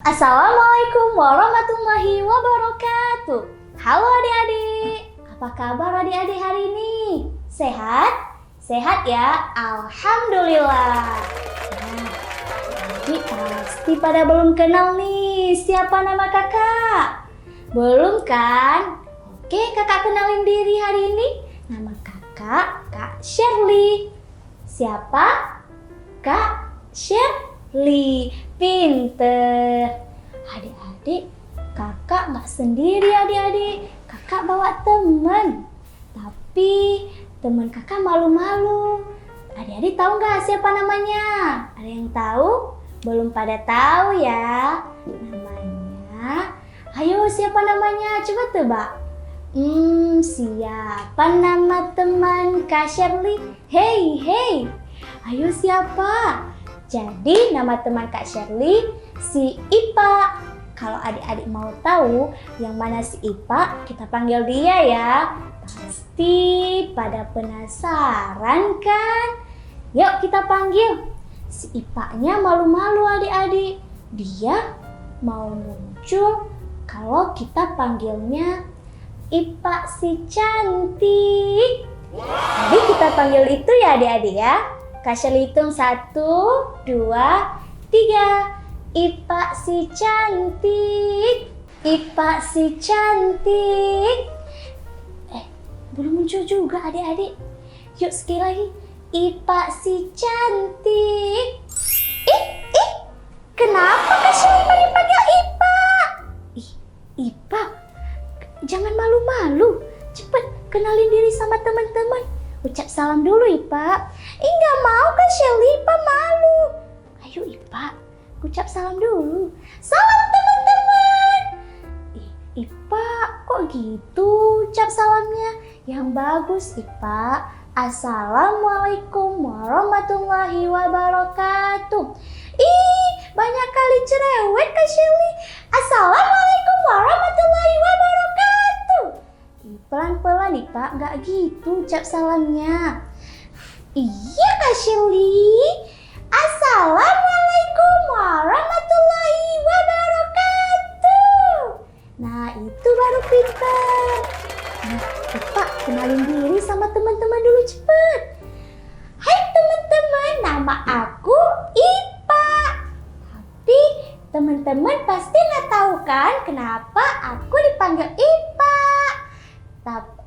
Assalamualaikum warahmatullahi wabarakatuh. Halo adik-adik, apa kabar adik-adik hari ini? Sehat? Sehat ya? Alhamdulillah. Nah, adik pasti pada belum kenal nih siapa nama kakak. Belum kan? Oke, kakak kenalin diri hari ini. Nama kakak Kak Shirley. Siapa? Kak Shirley. Pinter. Adik-adik, kakak nggak sendiri adik-adik. Kakak bawa teman. Tapi teman kakak malu-malu. Adik-adik tahu nggak siapa namanya? Ada yang tahu? Belum pada tahu ya. Namanya, ayo siapa namanya? Coba tebak. Siapa nama teman Kak Shirley? Hey. Ayo siapa? Jadi nama teman Kak Shirley si Ipa. Kalau adik-adik mau tahu yang mana si Ipa, kita panggil dia ya. Pasti pada penasaran kan? Yuk kita panggil. Si Ipanya malu-malu adik-adik. Dia mau muncul kalau kita panggilnya Ipa si cantik. Jadi kita panggil itu ya adik-adik ya. Kak Shirley hitung 1, 2, 3. Ipa si cantik. Ipa si cantik. Belum muncul juga adik-adik. Yuk sekali lagi. Ipa si cantik. Kenapa Kak Shirley dipanggil Ipa? Ipa, jangan malu-malu. Cepet kenalin diri sama teman-teman. Ucap salam dulu Ipa. Nggak mau Kak Shirley, Ipa malu. Ayo Ipa, ucap salam dulu. Salam teman-teman. Ipa, kok gitu ucap salamnya? Yang bagus Ipa. Assalamualaikum warahmatullahi wabarakatuh. Banyak kali cerewet Kak Shirley. Assalamualaikum warahmatullahi wabarakatuh. Pelan-pelan Ipa, nggak gitu ucap salamnya. Iya Kak Shirley. Assalamualaikum warahmatullahi wabarakatuh. Nah itu baru pintar. Nah Ipa kenalin diri sama teman-teman dulu cepet. Hai teman-teman, nama aku Ipa. Tapi teman-teman pasti nggak tahu kan kenapa aku dipanggil Ipa.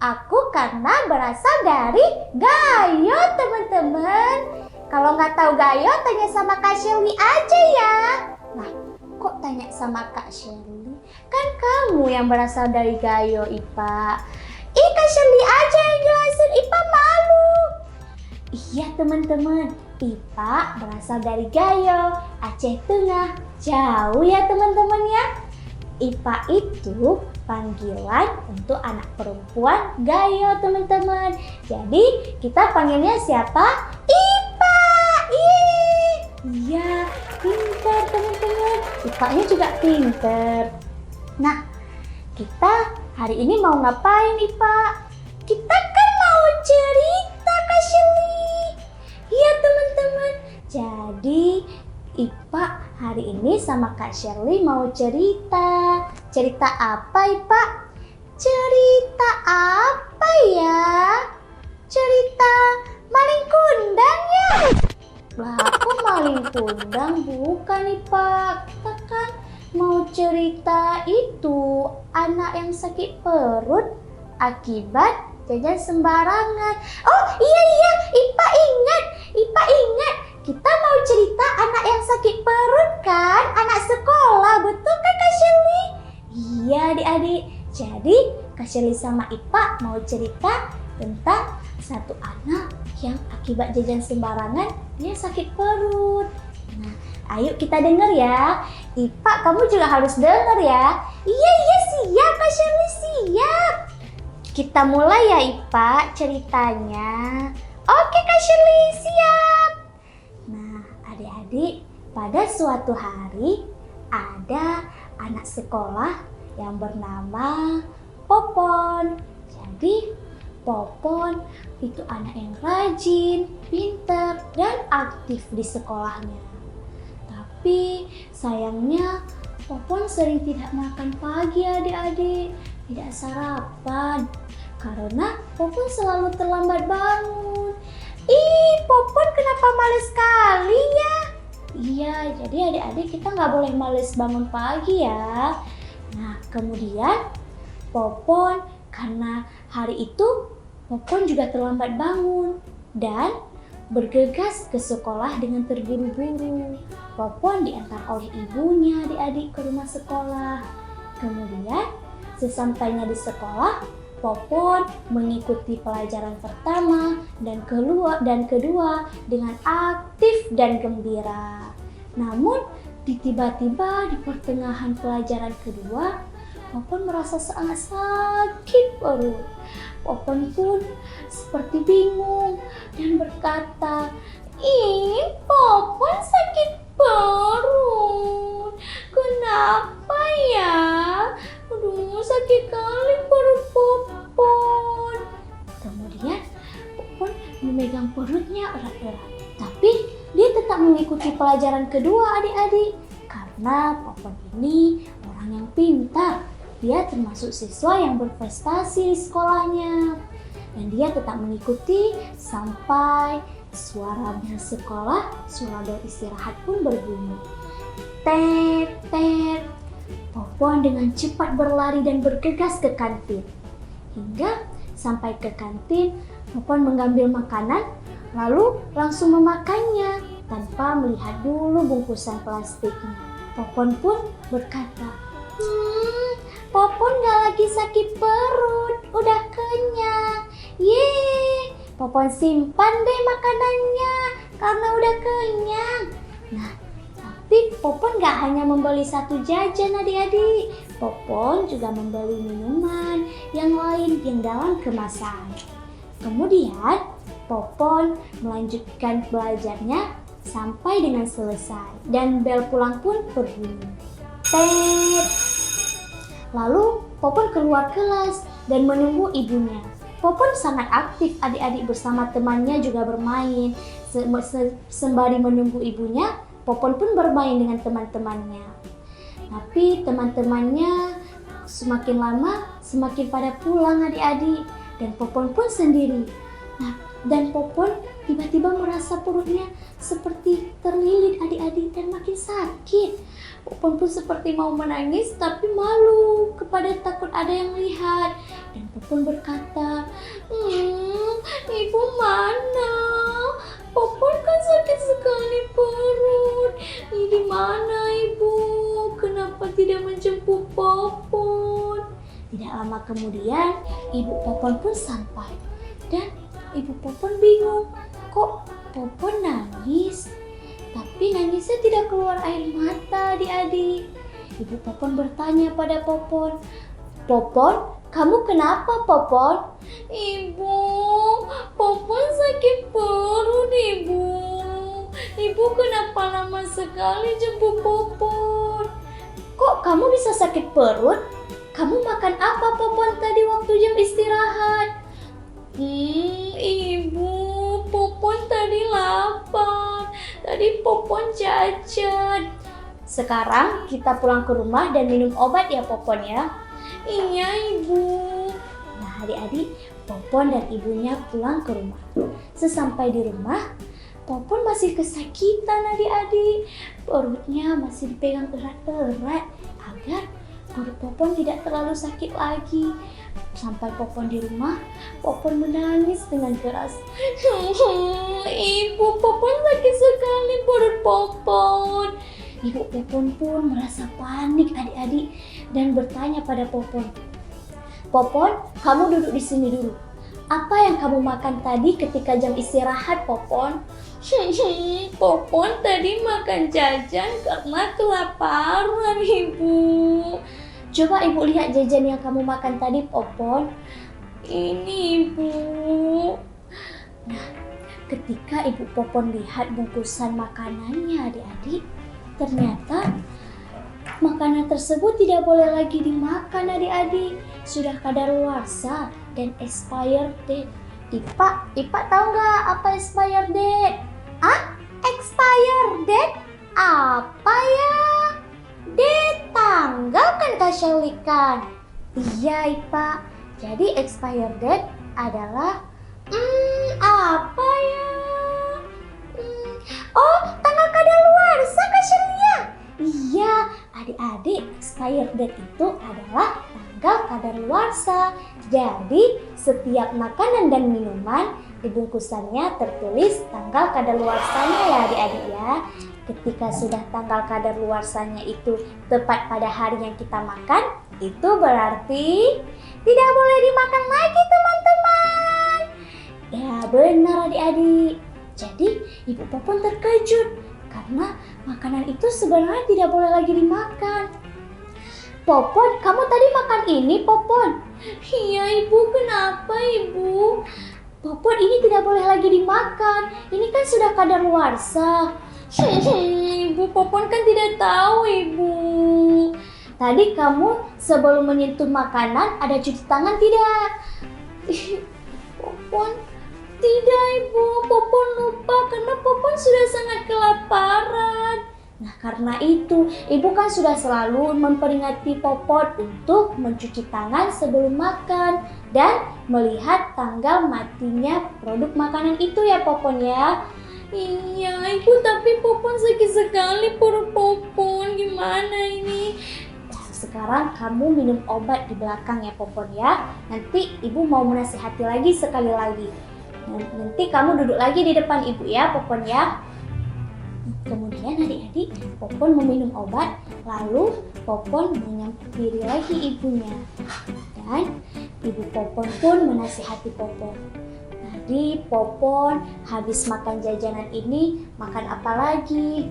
Aku karena berasal dari Gayo teman-teman. Kalau nggak tahu Gayo tanya sama Kak Shirley aja ya. Nah kok tanya sama Kak Shirley? Kan kamu yang berasal dari Gayo Ipa. Kak Shirley aja yang jelasin, Ipa malu. Iya teman-teman, Ipa berasal dari Gayo, Aceh Tengah. Jauh ya teman-teman ya. Ipa itu panggilan untuk anak perempuan Gayo teman-teman. Jadi kita panggilnya siapa? Ipa. Iya, pintar teman-teman. Ipanya juga pintar. Nah, kita hari ini mau ngapain Ipa? Kita kan mau cerita Kak Shirley. Iya teman-teman. Jadi Ipa hari ini sama Kak Shirley mau cerita. Cerita apa Ipa? Cerita apa ya? Cerita maling kundang ya? Lah kok maling kundang bukan Ipa. Kita kan mau cerita itu anak yang sakit perut akibat jajan sembarangan. Oh iya Ipa ingat. Kita mau cerita anak yang sakit perut kan? Anak sekolah, betul kan Kak Shirley? Iya adik-adik. Jadi Kak Shirley sama Ipa mau cerita tentang satu anak yang akibat jajan sembarangan dia sakit perut. Nah, ayo kita dengar ya. Ipa, kamu juga harus dengar ya. Iya siap Kak Shirley, siap. Kita mulai ya Ipa ceritanya. Oke Kak Shirley, siap. Nah adik-adik, pada suatu hari ada anak sekolah yang bernama Popon. Jadi Popon itu anak yang rajin, pintar, dan aktif di sekolahnya. Tapi sayangnya Popon sering tidak makan pagi adik-adik, tidak sarapan, karena Popon selalu terlambat bangun. Ih, Popon kenapa males sekali ya? Iya, jadi adik-adik kita nggak boleh males bangun pagi ya. Nah, kemudian Popon karena hari itu Popon juga terlambat bangun dan bergegas ke sekolah dengan terburu-buru. Popon diantar oleh ibunya adik-adik ke rumah sekolah. Kemudian sesampainya di sekolah, Popon mengikuti pelajaran pertama dan kedua dengan aktif dan gembira. Namun tiba-tiba di pertengahan pelajaran kedua, Popon merasa sangat sakit perut. Popon pun seperti bingung dan berkata, "Ih, Popon sakit perut. Kenapa ya? Aduh, sakit kali perut Popon." Kemudian Popon memegang perutnya erat-erat. Tapi dia tetap mengikuti pelajaran kedua adik-adik. Karena Popon ini orang yang pintar. Dia termasuk siswa yang berprestasi di sekolahnya. Dan dia tetap mengikuti sampai suara bel sekolah, suara bel istirahat pun berbunyi. Tet, tet. Popon dengan cepat berlari dan bergegas ke kantin. Hingga sampai ke kantin, Popon mengambil makanan, lalu langsung memakannya tanpa melihat dulu bungkusan plastiknya. Popon pun berkata, Popon gak lagi sakit perut, udah kenyang. Yeay, Popon simpan deh makanannya karena udah kenyang. Nah, tapi Popon gak hanya membeli satu jajan adik-adik. Popon juga membeli minuman yang lain yang dalam kemasan. Kemudian Popon melanjutkan belajarnya sampai dengan selesai. Dan bel pulang pun berbunyi. Tet. Lalu Popon keluar kelas dan menunggu ibunya. Popon sangat aktif adik-adik bersama temannya juga bermain. Sembari menunggu ibunya, Popon pun bermain dengan teman-temannya. Tapi teman-temannya semakin lama semakin pada pulang adik-adik. Dan Popon pun sendiri. Nah, dan Popon tiba-tiba merasa perutnya seperti terlilit adik-adik dan makin sakit. Popon pun seperti mau menangis tapi malu kepada takut ada yang lihat. Dan Popon berkata, Ibu mana? Popon kan sakit sekali perut. Di mana Ibu? Kenapa tidak menjemput Popon? Tidak lama kemudian, Ibu Popon pun sampai. Dan Ibu Popon bingung, kok Popon nangis? Tapi nangisnya tidak keluar air mata adik-adik. Ibu Popon bertanya pada Popon, Popon, kamu kenapa Popon? Ibu, Popon sakit perut Ibu. Ibu kenapa lama sekali jemput Popon? Kok kamu bisa sakit perut? Kamu makan apa Popon tadi waktu jam istirahat? Ibu, Popon tadi lapar. Tadi Popon jajan. Sekarang kita pulang ke rumah dan minum obat ya Popon ya. Iya Ibu. Nah adik-adik, Popon dan ibunya pulang ke rumah. Sesampai di rumah, Popon masih kesakitan adik-adik. Perutnya masih dipegang erat-erat agar perut Popon tidak terlalu sakit lagi. Sampai Popon di rumah, Popon menangis dengan keras. Ibu, Popon sakit sekali perut Popon. Ibu Popon pun merasa panik adik-adik dan bertanya pada Popon. Popon, kamu duduk di sini dulu. Apa yang kamu makan tadi ketika jam istirahat Popon? Popon tadi makan jajan karena kelaparan Ibu. Coba Ibu lihat jajan yang kamu makan tadi, Popon. Ini Ibu. Nah, ketika Ibu Popon lihat bungkusan makanannya adik-adik, ternyata makanan tersebut tidak boleh lagi dimakan adik-adik. Sudah kadaluarsa dan expired date. Ipa tahu nggak apa expired date? Expired date? Apa ya? Data. kan Kak Shirley kan? Iya Ipa, jadi expired date adalah apa ya? Oh, tanggal kadaluarsa Kak Shirley ya? Iya, adik-adik, expired date itu adalah tanggal kadaluarsa. Jadi, setiap makanan dan minuman di bungkusannya tertulis tanggal kadaluarsanya ya adik-adik ya. Ketika sudah tanggal kadaluarsanya itu tepat pada hari yang kita makan, itu berarti tidak boleh dimakan lagi teman-teman. Ya benar adik-adik. Jadi Ibu Popon terkejut karena makanan itu sebenarnya tidak boleh lagi dimakan. Popon, kamu tadi makan ini Popon? Iya Ibu, kenapa Ibu? Popon, ini tidak boleh lagi dimakan. Ini kan sudah kadaluarsa. Ibu, Popon kan tidak tahu Ibu. Tadi kamu sebelum menyentuh makanan ada cuci tangan tidak? Popon, tidak Ibu. Popon lupa karena Popon sudah sangat kelaparan. Nah karena itu, Ibu kan sudah selalu memperingati Popon untuk mencuci tangan sebelum makan dan melihat tanggal matinya produk makanan itu ya Popon ya. Iya Ibu, tapi Popon sakit sekali perut Popon, gimana ini? Nah, sekarang kamu minum obat di belakang ya Popon ya. Nanti Ibu mau menasihati lagi sekali lagi. Nanti kamu duduk lagi di depan Ibu ya Popon ya. Kemudian adik-adik, Popon meminum obat, lalu Popon menyamperin lagi ibunya. Dan Ibu Popon pun menasihati Popon. Tadi Popon habis makan jajanan ini, makan apa lagi?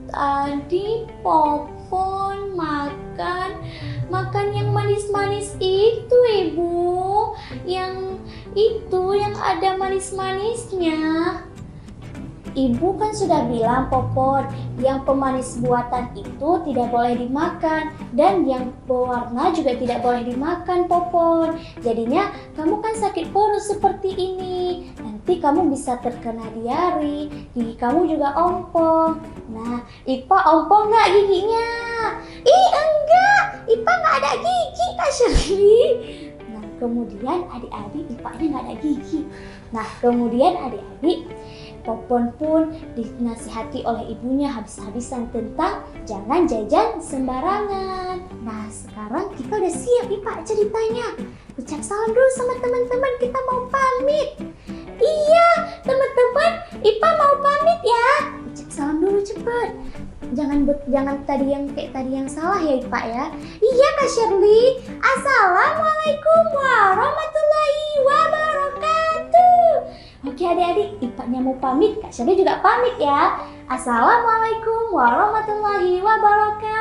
Tadi Popon makan yang manis-manis itu Ibu. Yang ada manis-manisnya. Ibu kan sudah bilang Popon, yang pemanis buatan itu tidak boleh dimakan dan yang berwarna juga tidak boleh dimakan Popon. Jadinya kamu kan sakit perut seperti ini. Nanti kamu bisa terkena diare, gigi kamu juga ompong. Nah, Ipa ompong nggak giginya? Ih enggak, Ipa nggak ada gigi Kak Shirley. Nah kemudian adik-adik Ipanya nggak ada gigi. Nah kemudian adik-adik Popon pun dinasihati oleh ibunya habis-habisan tentang jangan jajan sembarangan. Nah sekarang kita udah siap nih Pak ceritanya. Ucap salam dulu sama teman-teman, kita mau pamit. Iya teman-teman, Ipa mau pamit ya. Ucap salam dulu cepet. Jangan tadi yang salah ya Ipa ya. Iya Kak Shirley. Assalamualaikum warahmatullahi wabarakatuh. Oke adik-adik, Ipanya mau pamit, Kak Shirley juga pamit ya. Assalamualaikum warahmatullahi wabarakatuh.